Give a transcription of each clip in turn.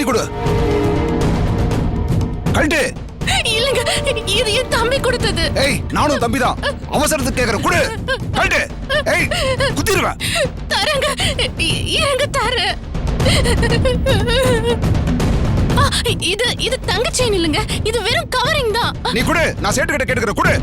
கொடு. கழட்டு. இல்லங்க, இது என் தம்பி கொடுத்தது. ஏய், நானும் தம்பி தான். அவசரத்துக்கு கேக்குறேன், கொடு. கழட்டு. ஏய், குத்திடுவேன். தரங்க, ஏங்க தர. இது தங்க செயின் இல்லங்க, இது வெறும் கவரிங் தான். நீ கொடு, நான் சேட்டு கிட்ட கேட்டுக்கிறேன், கொடு.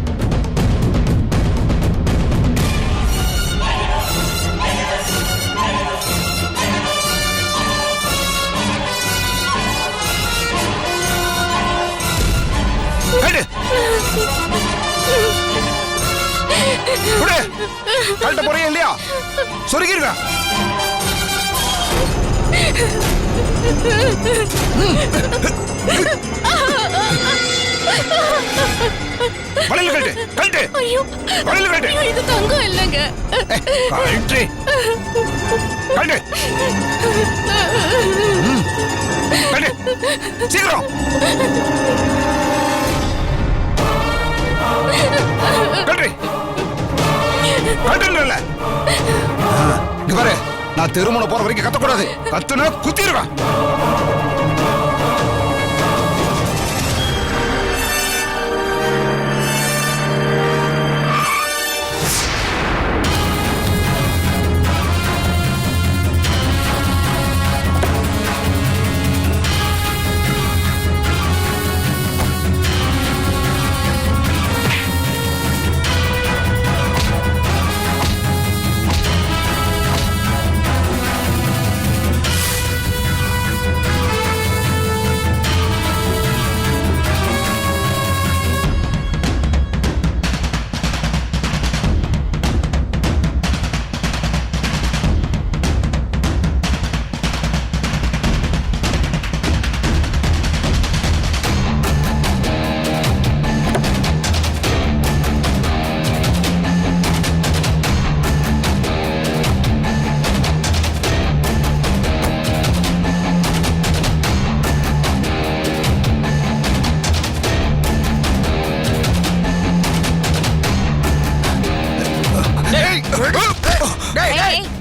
கழட்ட போறியா இல்லையா? சொருகிருவேன். வளையல கழட்டு. கழட்டு. ஐயோ, வளையல கழட்டு. இது தங்கம் இல்லங்க. கழட்டு. கழட்டு. கழட்டு. சீக்கிரம். கழட்டு. கழட்டுல. இங்க பாரு, நான் தெருமுனை போற வரைக்கும் கத்தக்கூடாது. கத்துனா குத்திடுவேன்.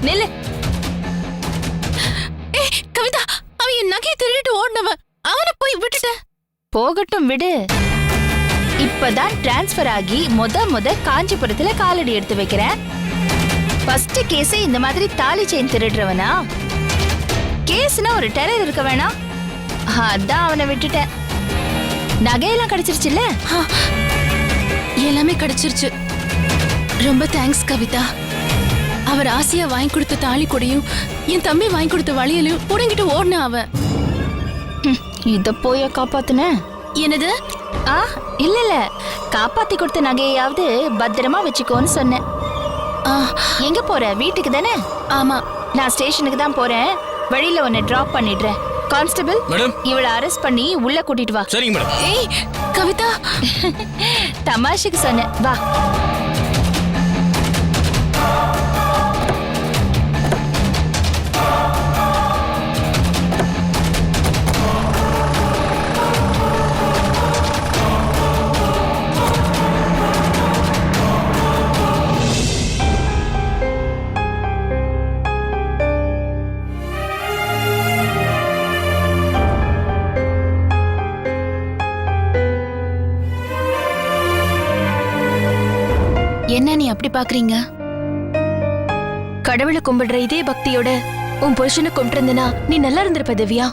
நில்லு. கவிதா, அவன் என் நகையை திருடிட்டு ஓடினவன். அவனை போய் விட்டுட்ட. போகட்டும், விடு. இப்பதான் டிரான்ஸ்பர் ஆகி முத காஞ்சிபுரத்துல காலடி எடுத்து வைக்கிறேன். ஃபர்ஸ்ட் கேஸ் இந்த மாதிரி தாலி செயின் திருடுறவனா? கேஸ்னா ஒரு டெரர் இருக்க வேணாம். அதான் அவனை விட்டுட்டேன். நகையெல்லாம் கிடைச்சிருச்சுல்ல? எல்லாமே கிடைச்சிருச்சு. ரொம்ப தேங்க்ஸ் கவிதா. அவர் ஆசையா வாங்கி கொடுத்த தாலி கொடியும் என் தம்பி வாங்கி கொடுத்த வளையலையும் புடுங்கிட்டு ஓடின அவன். இத போய காப்பாத்துன? என்னது? இல்ல, காப்பாத்தி கொடுத்த நகையாவது பத்திரமா வச்சுக்கோன்னு சொன்னேன். எங்க போற? வீட்டுக்கு தானே? ஆமா, நான் ஸ்டேஷனுக்கு தான் போறேன். வழியில உன்னை டிராப் பண்ணிடுறேன். கான்ஸ்டபிள், இவளை அரெஸ்ட் பண்ணி உள்ள கூட்டிட்டு வா. சரிங்க மேடம். ஏய் கவிதா, தமாஷுக்கு சொன்னேன், வா. என்ன நீ அப்படி பாக்குறீங்க? கடவுளை கும்பிடுற இதே பக்தியோட உன் புருஷனை கும்பிட்டிருந்தனா நீ நல்லா இருந்திருப்ப திவ்யா.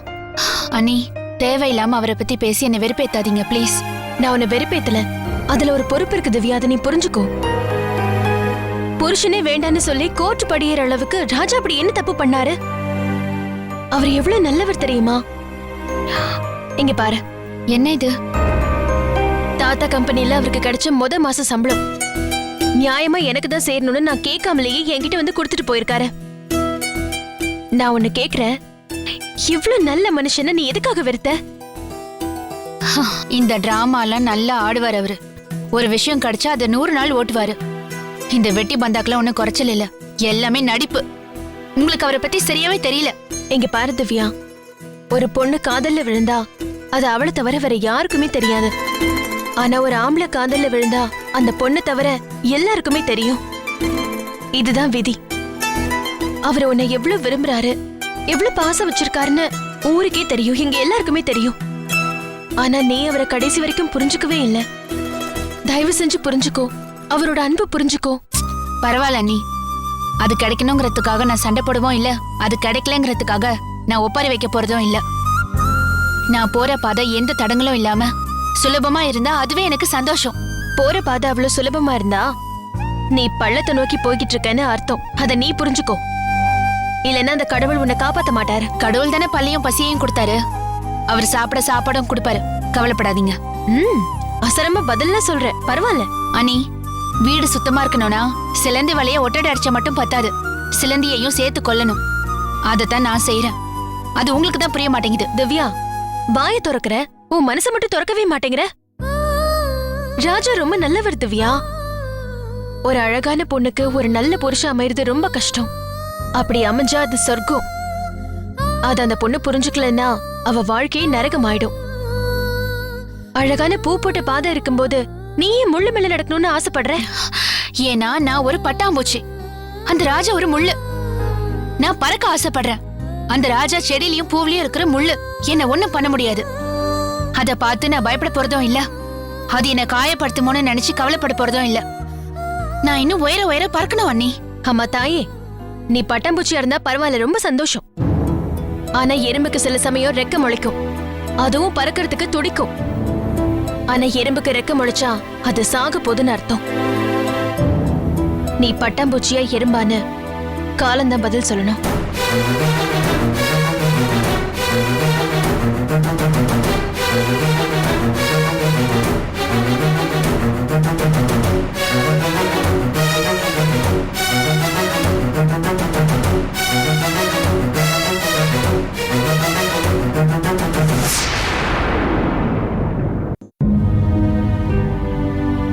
அண்ணி, தேவையில்லாம அவரை பத்தி பேசி என்னை வெறுப்பேத்தாதீங்க ப்ளீஸ். நான் உன்னை வெறுப்பேத்தல. அதுல ஒரு பொறுப்பு இருக்கு திவ்யா, அதை நீ புரிஞ்சுக்கோ. புருஷனே வேண்டான்னு சொல்லி கோர்ட் படியேற அளவுக்கு ராஜா அப்படி என்ன தப்பு பண்ணாரு? அவர் எவ்வளவு நல்லவர் தெரியுமா? இங்க பாரு. என்ன இது? தாத்தா கம்பெனில அவருக்கு கிடைச்ச மாச சம்பளம் நியாயமா எனக்கு தான் சேரணும்னு நான் கேட்காமலேயே என்கிட்ட வந்து கொடுத்துட்டு போயிருக்காரு. நான் உன்னை கேக்குறேன், இவ்ளோ நல்ல மனுஷனை நீ எதுக்காக வெறுத்த? இந்த டிராமாலாம் நல்லா ஆடுவார் அவரு. ஒரு விஷயம் கிடைச்சா அதை 100 நாள் ஓட்டுவாரு. இந்த வெட்டி பந்தாக்கெல்லாம் ஒன்னும் குறைச்சல் இல்ல, எல்லாமே நடிப்பு. உங்களுக்கு அவரை பத்தி சரியாவே தெரியல. இங்க பாரு திவ்யா, ஒரு பொண்ணு காதல்ல விழுந்தா அது அவளை தவிர வேற யாருக்குமே தெரியாது. ஆனா ஒரு ஆம்பளை காதல்ல விழுந்தா அந்த பொண்ணை தவிர எல்லாருக்குமே தெரியும். இதுதான் விதி. அவர் உன்னை எவ்வளவு விரும்புறாரு, எவ்வளவு பாசம் வச்சிருக்காருன்னு ஊருக்கே தெரியும், இங்க எல்லாருக்குமே தெரியும். ஆனா நீ அவரை கடைசி வரைக்கும் புரிஞ்சுக்கவே இல்ல. தயவு செஞ்சு புரிஞ்சுக்கோ, அவரோட அன்பு புரிஞ்சுக்கோ. பரவாயில்ல நீ, அது கிடைக்கணுங்கிறதுக்காக நான் சண்டை போடுவோம் இல்ல, அது கிடைக்கலங்கிறதுக்காக நான் ஒப்பாரி வைக்க போறதும் இல்ல. நான் போற பாதை எந்த தடங்களும் இல்லாம சுலபமா இருந்தா அதுவே எனக்கு சந்தோஷம். போற பாதை அவ்வளவு சுலபமா இருந்தா நீ பள்ளத்தை நோக்கி போய்கிட்டு இருக்கன்னு அர்த்தம். அத நீ புரிஞ்சுக்கோ. இல்லன்னா அந்த கடவுள் உன்னை காப்பாத்த மாட்டாரு. கடவுள் தானே பள்ளியும் பசியையும் கொடுத்தாரு, அவர் சாப்பிட சாப்பாடும் கொடுப்பாரு, கவலைப்படாதீங்க. அசரமா பதில்லாம் சொல்ற, பரவாயில்ல. அனி, வீடு சுத்தமா இருக்கணும்னா சிலந்தி வலைய ஒட்டடை அடிச்சா மட்டும் பத்தாது, சிலந்தியையும் சேர்த்து கொல்லணும். அதத்தான் நான் செய்யறேன். அது உங்களுக்கு தான் புரிய மாட்டேங்குது. திவ்யா, வாயை திறக்கிற, உன் மனசை மட்டும் திறக்கவே மாட்டேங்கிற. ராஜா ரொம்ப நல்லவர் திவ்யா. ஒரு அழகான பொண்ணுக்கு ஒரு நல்ல புருஷன் அமைறது ரொம்ப கஷ்டம். அப்படி அமைஞ்சா அது சொர்க்கம். அது அந்த பொண்ணு புரிஞ்சுக்கலன்னா அவ வாழ்க்கையே நரகமாயிடும். அழகான பூ போட்ட பாதை இருக்கும்போது நீ ஏன் முள்ளு மேல நடக்கணும்னு ஆசைப்படுற? ஏன்னா நான் ஒரு பட்டாம்பூச்சி, அந்த ராஜா ஒரு முள்ளு. நான் பறக்க ஆசைப்படுறேன். அந்த ராஜா செடியிலயும் பூவிலயும் இருக்கிற முள்ளு. என்ன ஒண்ணும் பண்ண முடியாது. அத பார்த்து நான் பயப்பட போறதும் இல்ல, அது என்ன காயப்படுத்துமோன்னு நினைச்சு கவலைப்பட போறதும் இல்ல. நான் இன்னும் உயர உயர பறக்கணும் அண்ணி. அம்மா தாயே, நீ பட்டாம்பூச்சியா இருந்தா பரவாயில்ல, ரொம்ப சந்தோஷம். ஆனா எறும்புக்கு சில சமயம் ரெக்க முளைக்கும், அதுவும் பறக்கிறதுக்கு துடிக்கும். ஆனா எறும்புக்கு ரெக்க முளைச்சா அது சாக போதுன்னு அர்த்தம். நீ பட்டாம்பூச்சியா எறும்பான்னு காலந்தான் பதில் சொல்லணும்.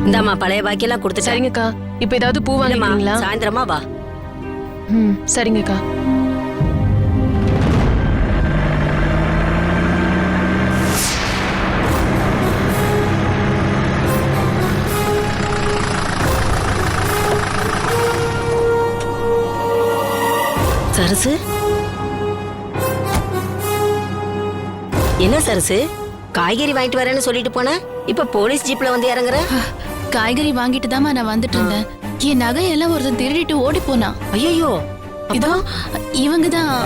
இந்தாம்மா பழைய பாக்கியெல்லாம் கொடுத்து. சரிங்கக்கா. இப்ப ஏதாவது பூ வாங்கிக்கிறீங்களா? சாயந்தரமா வா. சரிங்கக்கா. சரசு, என்ன சரசு, காய்கறி வாங்கிட்டு வரேன்னு சொல்லிட்டு போன, இப்ப போலீஸ் ஜீப்ல வந்து இறங்குற? காய்கறி வாங்கிட்டு தாமா நான் வந்துட்டு இருந்தேன். என் நகையெல்லாம் ஒருத்தன் திருடிட்டு ஓடி போனா. ஐயோ, இதோ இவங்கதான்.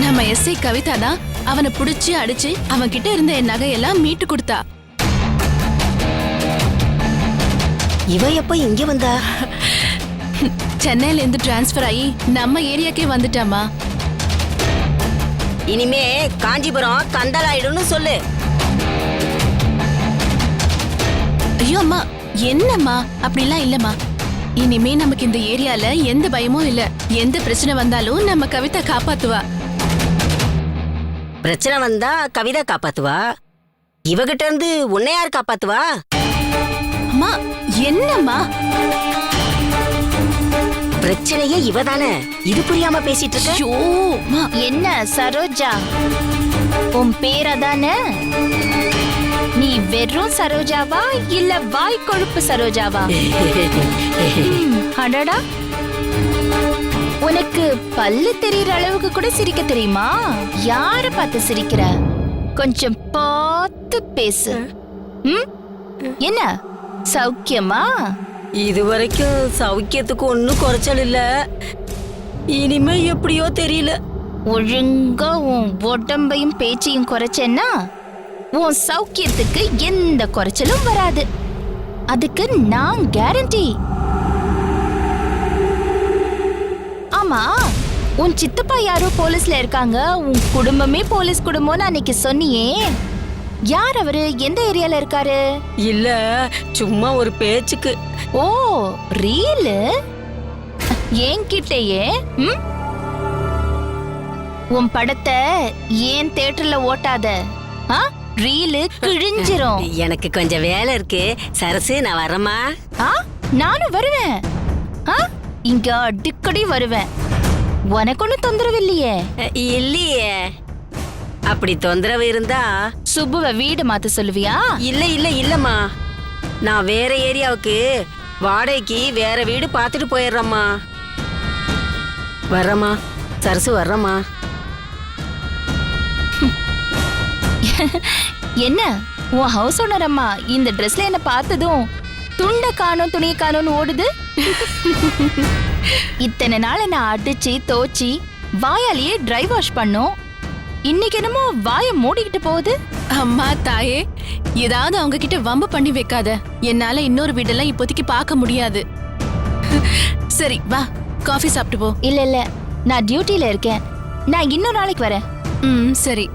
நம்ம எஸ்ஐ கவிதா தான் அவனை புடிச்சு அடிச்சு அவன் கிட்ட இருந்த என் நகையெல்லாம் மீட்டு கொடுத்தா. இவ எப்ப இங்க வந்தா? சென்னையில இருந்து டிரான்ஸ்பர் ஆகி நம்ம ஏரியாக்கே வந்துட்டாமா. இனிமே காஞ்சிபுரம் கந்தலாயிடும்னு சொல்லு. ஐயோ அம்மா, என்னம்மா அப்படிலாம் இல்லம்மா. இனிமே நமக்கு இந்த ஏரியால எந்த பயமும் இல்ல. எந்த பிரச்சனை வந்தாலும் நம்ம கவிதா காப்பாத்துவா. பிரச்சனை வந்தா கவிதா காப்பாத்துவா, இவகிட்ட இருந்து உன்னை யார் காப்பாத்துவா? அம்மா என்னம்மா? பிரச்சனையே இவதானே, இது புரியாம பேசிட்டு இருக்க. என்ன சரோஜா, உன் பேர் அதானே? நீ வெறும் சரோஜாவா இல்ல வாய் கொழுப்பு சரோஜாவா? அடடா, உனக்கு பல்லு தெரியற அளவுக்கு கூட சிரிக்க தெரியுமா? யார பார்த்து சிரிக்கிற? கொஞ்சம் பார்த்து பேசு. என்ன சௌக்கியமா? இதுவரைக்கும் சௌக்கியத்துக்கு ஒன்னும் குறைச்சல் இல்ல, இனிமே எப்படியோ தெரியல. ஒழுங்கா உன் உடம்பையும் பேச்சையும் குறைச்சேன்னா உன் சௌக்கியத்துக்கு எந்த குறைச்சலும் வராது. அதுக்கு நான் கேரண்டி. ஆமா, உன் சித்தப்பா யாரோ போலீஸ்ல இருக்காங்க, உன் குடும்பமே போலீஸ் குடும்பம்னு அன்னைக்கு சொன்னியே, யார் அவரு? எந்த ஏரியால இருக்காரு? இல்ல, சும்மா ஒரு பேச்சுக்கு. ஓ ரீல் என்கிட்டயே? உன் படத்தை ஏன் தியேட்டர்ல ஓட்டாத, ரீலு கிழிஞ்சிரும். எனக்கு கொஞ்சம் வேலை இருக்கு சரசு, நான் வரமா? நானும் வருவேன். இங்க அடிக்கடி வருவேன். உனக்கு ஒன்னும் தொந்தரவு இல்லையே? இல்லையே. அப்படி தொந்தரவு இருந்தா சுப்புவ வீடு மாத்த சொல்லுவியா? இல்லம்மா, நான் வேற ஏரியாவுக்கு வாடகைக்கு வேற வீடு பார்த்துட்டு போயிடுறேம்மா. வர்றம்மா சரசு, வர்றம்மா. என்ன உன் ஹவுஸ் ஓனர் அம்மா இந்த ட்ரெஸ்ல என்ன பார்த்ததும் துண்ட காணோம் துணியை காணோம்னு ஓடுது? இத்தனை நாள் நான் அடிச்சு தோச்சி வாயாலேயே ட்ரை வாஷ் பண்ணோம். இன்னைக்கு என்னமோ வாயை மூடிக்கிட்டு போகுது. அம்மா தாயே, ஏதாவது அவங்க கிட்ட வம்பு பண்ணி வைக்காத. என்னால இன்னொரு வீடெல்லாம் இப்போதைக்கு பார்க்க முடியாது. சரி வா, காஃபி சாப்பிட்டு போ. இல்ல நான் டியூட்டில இருக்கேன். நான் இன்னொரு நாளைக்கு வரேன். சரி.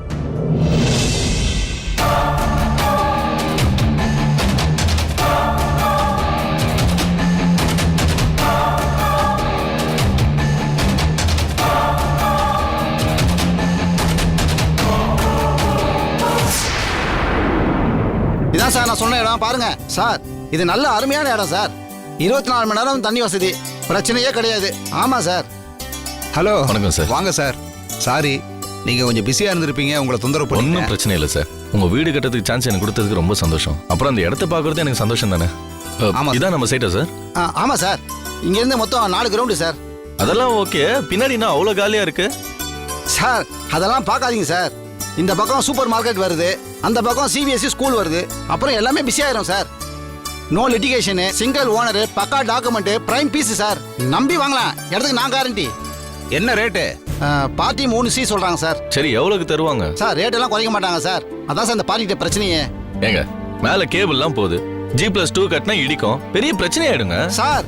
இதான் சார் நான் சொன்ன இடம் பாருங்க சார். இது நல்ல அருமையான இடம் சார். 24 மணி நேரம் தண்ணி வசதி, பிரச்சனையே கிடையாது. ஆமா சார். ஹலோ, வணக்கம் சார். வாங்க சார். சாரி, நீங்க கொஞ்சம் பிஸியா இருந்திருப்பீங்க, உங்களை தொந்தரவு ஒன்றும் பண்ணல. பிரச்சனை இல்லை சார். உங்க வீடு கட்டுறதுக்கு சான்ஸ் எனக்கு கொடுத்ததுக்கு ரொம்ப சந்தோஷம். அப்புறம் அந்த இடத்த பார்க்கறது எனக்கு சந்தோஷம் தானே. ஆமா. இதான் நம்ம சைட்டா சார்? ஆமா சார். இங்க இருந்து மொத்தம் 4 கிரவுண்டு சார். அதெல்லாம் ஓகே. பின்னாடி நான் அவ்வளோ காலியா இருக்கு சார். அதெல்லாம் பார்க்காதீங்க சார். இந்த பக்கம் சூப்பர் மார்க்கெட் வருது, அந்த பக்கம் சிபிஎஸ்சி ஸ்கூல் வருது. அப்புறம் எல்லாமே பிஸி ஆயிரும் சார். நோ லிட்டிகேஷனு, சிங்கிள் ஓனரு, பக்கா டாக்குமெண்ட், பிரைம் பீஸ் சார். நம்பி வாங்கலாம். இடத்துக்கு நான் கேரண்டி. என்ன ரேட்டு? பார்ட்டி 3C சொல்றாங்க சார். சரி, எவ்வளவுக்கு தருவாங்க சார் ரேட் எல்லாம் குறைக்க மாட்டாங்க சார். அதான் சார் இந்த பார்ட்டிகிட்ட பிரச்சனையே. ஏங்க, மேல கேபிள்லாம் போகுது. G+2 கட்டினா இடிக்கும், பெரிய பிரச்சனை ஆயிடுங்க சார்.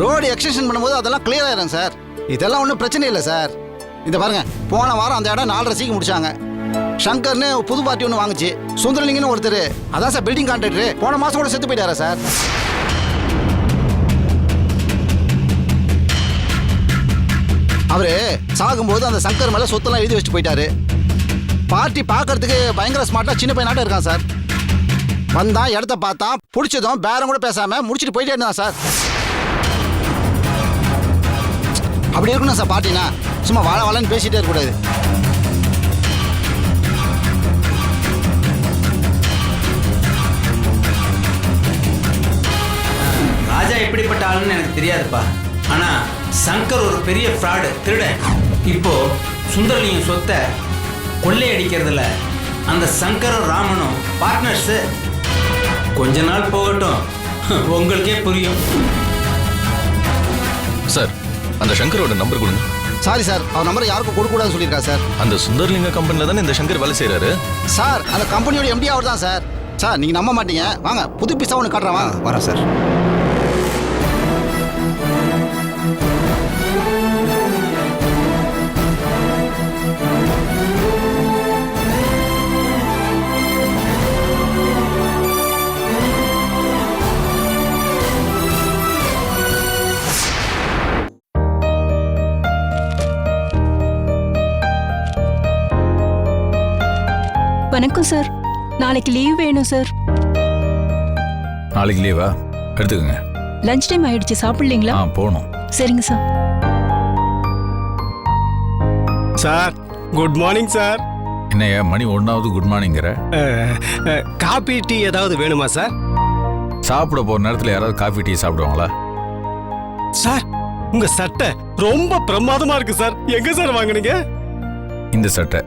ரோடு எக்ஸ்டென்ஷன் பண்ணும்போது அதெல்லாம் கிளியர் ஆயிரும் சார். இதெல்லாம் ஒன்றும் பிரச்சனை இல்லை சார். இந்த பாருங்க, போன வாரம் அந்த இடம் 4:30 முடிச்சாங்க. சங்கர்னு புது பார்ட்டி ஒன்று வாங்குச்சு. சுந்தரலிங்கன்னு ஒருத்தர், அதான் சார் பில்டிங் கான்ட்ராக்டர், போன மாசம் கூட செத்து போயிட்டாரா சார். அவரு சாகும்போது அந்த சங்கர் மேல சொத்தெல்லாம் எழுதி வச்சுட்டு போயிட்டாரு. பார்ட்டி பார்க்கறதுக்கு பயங்கர ஸ்மார்ட்டா சின்ன பையனாட்டம் இருக்கான் சார். வந்தான், இடத்த பார்த்தான், பிடிச்சதும் பேரம் கூட பேசாம முடிச்சுட்டு போயிட்டே இருந்தான் சார். அப்படி இருக்கணும் சார் பார்ட்டினா. சும்மா வாழ வாழன்னு பேசிட்டே இருக்கக்கூடாது. ராஜா எப்படிப்பட்ட ஆளுன்னு எனக்கு தெரியாதுப்பா. ஆனா சங்கர் ஒரு பெரிய ஃப்ராடு, திருடன். இப்போ சுந்தரலிங்கம் சொத்தை கொள்ளையடிக்கிறதுல அந்த சங்கரும் ராமனும் பார்ட்னர்ஸு. கொஞ்ச நாள் போகட்டும், உங்களுக்கே புரியும். சார், அந்த சங்கரோட நம்பர் கொடுங்க. சாரி சார், அவர் நம்பர் யாருக்கும் கொடுக்கூடாதுன்னு சொல்லியிருக்காரு சார். அந்த சுந்தர்லிங்க கம்பெனில தானே இந்த சங்கர் வேலை செய்யறாரு? சார் அந்த கம்பெனியோட எம்டி அவர் தான் சார். சார் நீங்க நம்ப மாட்டீங்க, வாங்க புது பீஸா ஒன்று காட்டுறேன் வாங்க. வரேன் சார். வணக்கம் சார். நாளைக்கு லீவ் வேணும் சார். நாளைக்கு லீவா? எடுத்துக்கோங்க. லஞ்ச் டைம் ஆயிடுச்சு, சாப்பிடலீங்களா? போகணும். சரிங்க sir. Sir good morning sir. என்னையா மணி 1ஆவது குட் மார்னிங்கிற? காபி டீ ஏதாவது வேணுமா சார்? சாப்பிட போற நேரத்தில் யாராவது காஃபி டீ சாப்பிடுவாங்களா? சார் உங்க சட்டை ரொம்ப பிரமாதமா இருக்கு சார். எங்க சார் வாங்குனீங்க? இந்த சட்டை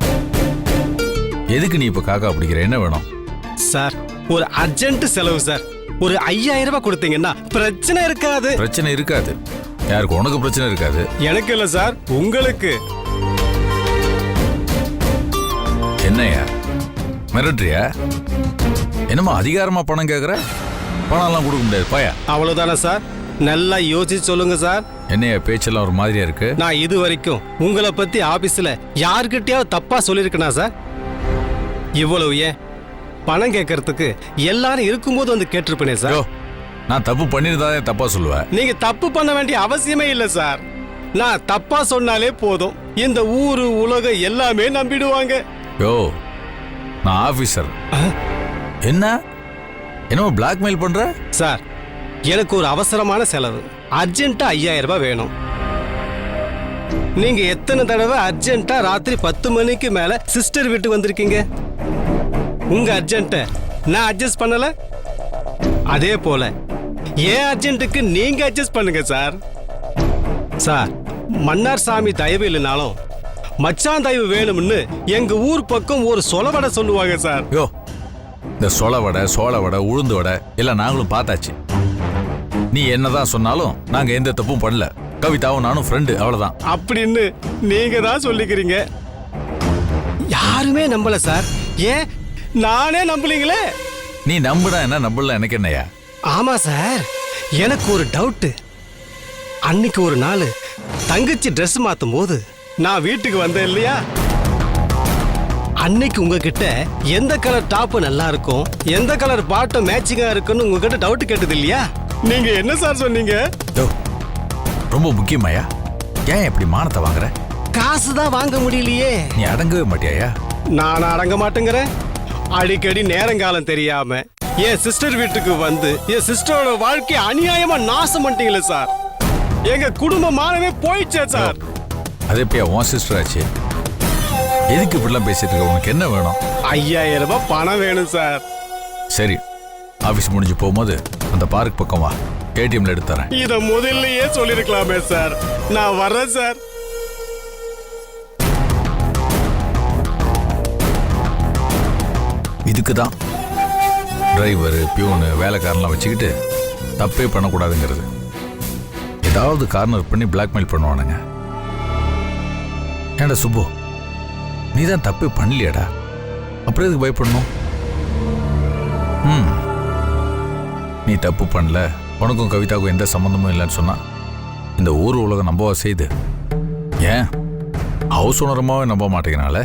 எதுக்கு நீ இப்ப காக்கா பிடிக்கிற? என்ன வேணும் சார்? ஒரு அர்ஜென்ட் செலவு சார். ஒரு 5000 ரூபாய் கொடுத்தீங்கன்னா பிரச்சனை இருக்காது. பிரச்சனை இருக்காது. யாருக்கு? உனக்கு பிரச்சனை இருக்காது. எனக்கு இல்ல சார், உங்களுக்கு. என்னையா மிரட்டுறியா? என்னமோ அதிகாரமா பணம் கேக்குற? பணம்லாம் கொடுக்க முடியாது, பாயா. அவ்வளவுதானே சார்? நல்லா யோசிச்சு சொல்லுங்க சார். என்னையா பேச்செல்லாம் ஒரு மாதிரியா இருக்கு? நான் இது வரைக்கும் உங்களை பத்தி ஆபீஸ்ல யார்கிட்டயாவது தப்பா சொல்லிருக்கனா சார்? இவ்வளவு ஏன் பணம் கேட்கறதுக்கு எல்லாரும் இருக்கும்போது வந்து கேட்டிருப்பேனே சார். நான் தப்பு பண்ணிருந்தாலே தப்பா சொல்லுவேன். நீங்க தப்பு பண்ண வேண்டிய அவசியமே இல்ல சார். நான் தப்பா சொன்னாலே போதும், இந்த ஊரு உலகம் எல்லாமே நம்பிடுவாங்க. யோ, நான் ஆபீசர். என்ன என்னமோ பிளாக்மெயில் பண்ற சார்? எனக்கு ஒரு அவசரமான செலவு, அர்ஜென்ட்டா 5000 ரூபாய் வேணும். நீங்க எத்தனை தடவை அர்ஜென்ட்டா ராத்திரி 10 மணிக்கு மேல சிஸ்டர் வீட்டுக்கு வந்திருக்கீங்க? உங்க அர்ஜென்ட்டை நான் அட்ஜஸ்ட் பண்ணல. அதே போல ஏன் அர்ஜென்ட்டுக்கு நீங்க அட்ஜஸ்ட் பண்ணுங்க சார். சார், மன்னார் சாமி தயவு இல்லைனாலும் மச்சான் தயவு வேணும்னு எங்க ஊர் பக்கம் ஒரு சொலவடை சொல்லுவாங்க சார். யோ, இந்த சொல வடை, சோள வடை, உளுந்து வடை எல்லாம் நாங்களும் பார்த்தாச்சு. நீ என்னதான் சொன்னாலும் நாங்க எந்த தப்பும் பண்ணல. கவிதாவும் நானும் ஃப்ரெண்டு, அவ்வளவுதான். அப்படின்னு நீங்க தான் சொல்லிக்கிறீங்க. யாருமே நம்பல சார். ஏன் நானே நம்பலீங்களே? நீ நம்புனா என்ன, நம்பல எனக்கு என்னையா? ஆமா சார், எனக்கு ஒரு டவுட். அன்னைக்கு ஒரு நாள் தங்கச்சி ட்ரெஸ் மாத்தும் போது நான் வீட்டுக்கு வந்தேன் இல்லையா? அன்னைக்கு உங்ககிட்ட எந்த கலர் டாப் நல்லா இருக்கும், எந்த கலர் பாட்டம் மேட்சிங்கா இருக்குன்னு உங்ககிட்ட டவுட் கேட்டது இல்லையா? நீங்க என்ன சார் சொன்னீங்க? யோ, ரொம்ப முக்கியமாயா? ஏன் இப்படி மானத்தை வாங்குற? காசு தான் வாங்க முடியலையே. நீ அடங்கவே மாட்டியாயா? நான் அடங்க மாட்டேங்கிறேன். அடிக்கடி நேரங்காலம் தெரியாம என் சிஸ்டர் வீட்டுக்கு வந்து என் சிஸ்டரோட வாழ்க்கையை அநியாயமா நாசம் பண்ணிட்டீங்களே சார். எங்க குடும்பமானவே போயிடுச்சே சார். அதே போய் உன் சிஸ்டர் ஆச்சு. எதுக்கு இப்படிலாம் பேசிட்டு இருக்க? உனக்கு என்ன வேணும்? 5000 ரூபாய் பணம் வேணும் சார். சரி, ஆபீஸ் முடிஞ்சு போகும்போது அந்த பார்க் பக்கம் வா, ஏடிஎம்ல எடுத்து தரேன். இத முதல்லயே சொல்லிருக்கலாமே சார். நான் வர்றேன் சார். இதுக்கு தான் டிரைவர், பியூனு, வேலைக்காரன்லாம் வச்சுக்கிட்டு தப்பே பண்ணக்கூடாதுங்கிறது. ஏதாவது கார்னர் பண்ணி பிளாக்மெயில் பண்ணுவானுங்க. ஏண்டா சுப்பு, நீ தான் தப்பே பண்ணலையாடா, அப்புறம் எதுக்கு பயப்படணும்? நீ தப்பு பண்ணல, உனக்கும் கவிதாவுக்கும் எந்த சம்மந்தமும் இல்லைன்னு சொன்னா இந்த ஊர் உலகம் நம்பவா செய்து? ஏன் ஹவுஸ் ஓனரமாவே நம்ப மாட்டேங்கிறனால?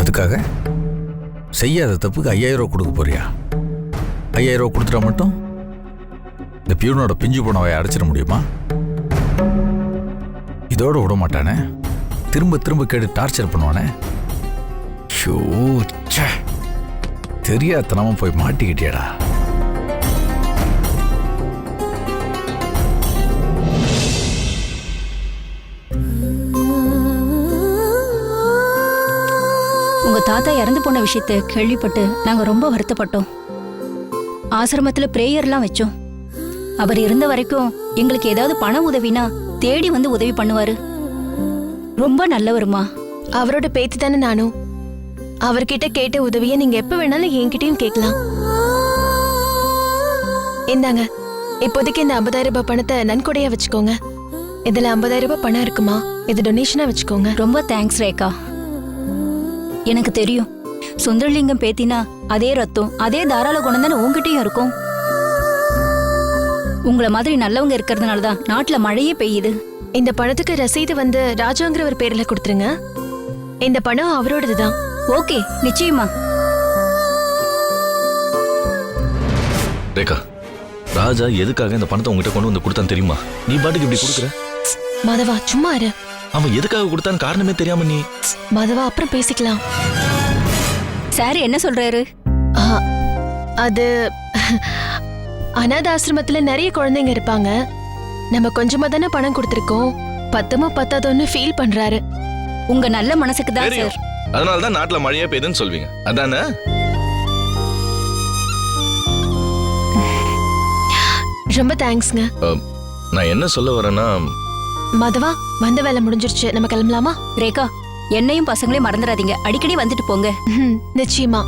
அதுக்காக செய்யாத தப்புக்கு 5000 ரூபா கொடுக்க போறியா? 5000 ரூபா கொடுத்துட்டா மட்டும் இந்த பியூனோட பிஞ்சு போனவை அடைச்சிட முடியுமா? இதோட விட மாட்டானே, திரும்ப திரும்ப கேட்டு டார்ச்சர் பண்ணுவானே. ஷோ, தெரியாதனமா போய் மாட்டிக்கிட்டியாடா. உங்க தாத்தா இறந்து போன விஷயத்தை கேள்விப்பட்டு நாங்க ரொம்ப வருத்தப்பட்டோம். ஆசிரமத்துல பிரேயர்லாம் வச்சோம். அவர் இருந்த வரைக்கும் எங்களுக்கு ஏதாவது பண உதவினா தேடி வந்து உதவி பண்ணுவாரு. ரொம்ப நல்லவருமா. அவரோட பேத்தி தானே நானும். அவர்கிட்ட கேட்ட உதவியை நீங்க எப்ப வேணாலும் என்கிட்டயும் கேட்கலாம். இந்தாங்க, இப்போதைக்கு இந்த 50000 ரூபாய் பணத்தை நன்கொடையா வச்சுக்கோங்க. இதுல 50000 ரூபாய் பணம் இருக்குமா? இது டொனேஷனா வச்சுக்கோங்க. ரொம்ப தேங்க்ஸ் ரேகா. எனக்கு தெரியும், சுந்தரலிங்கம் பேத்தினா அதே ரத்தம், அதே தாராள குணம் தானே உங்ககிட்டயும் இருக்கும். உங்களை மாதிரி நல்லவங்க இருக்கிறதுனால தான் நாட்டுல மழையே பெய்யுது. இந்த பணத்துக்கு ரசீது வந்து ராஜாங்கிறவர் பேர்ல கொடுத்துருங்க. இந்த பணம் அவரோடதுதான். ஓகே, நிச்சயமா. ரேகா, ராஜா எதுக்காக இந்த பணத்தை உங்ககிட்ட கொண்டு வந்து கொடுத்தான்னு தெரியுமா? நீ பாட்டுக்கு இப்படி கொடுக்குற. மாதவா, சும்மா இரு. அவன் எதுக்காக கொடுத்தான்னு காரணமே தெரியாம நீ. மாதவா, அப்புறம் பேசிக்கலாம். சார் என்ன சொல்றாரு? அது அநாத ஆசிரமத்துல நிறைய குழந்தைங்க இருப்பாங்க. நம்ம கொஞ்சமா தானே பணம் கொடுத்திருக்கோம். பத்தமோ பத்தாதோன்னு ஃபீல் பண்றாரு. உங்க நல்ல மனசுக்கு தான் சார். அதனாலதான் நாட்டுல மழையா பெய்யுதுன்னு சொல்வீங்க, அதானே? ரொம்ப தேங்க்ஸ்ங்க. நான் என்ன சொல்ல வரேன்னா, மாதவா, வந்த வேலை முடிஞ்சிருச்சு, நம்ம கிளம்பலாமா? ரேகா, என்னையும் பசங்களையும் மறந்துடாதீங்க. அடிக்கடி வந்துட்டு போங்க. நிச்சயமா.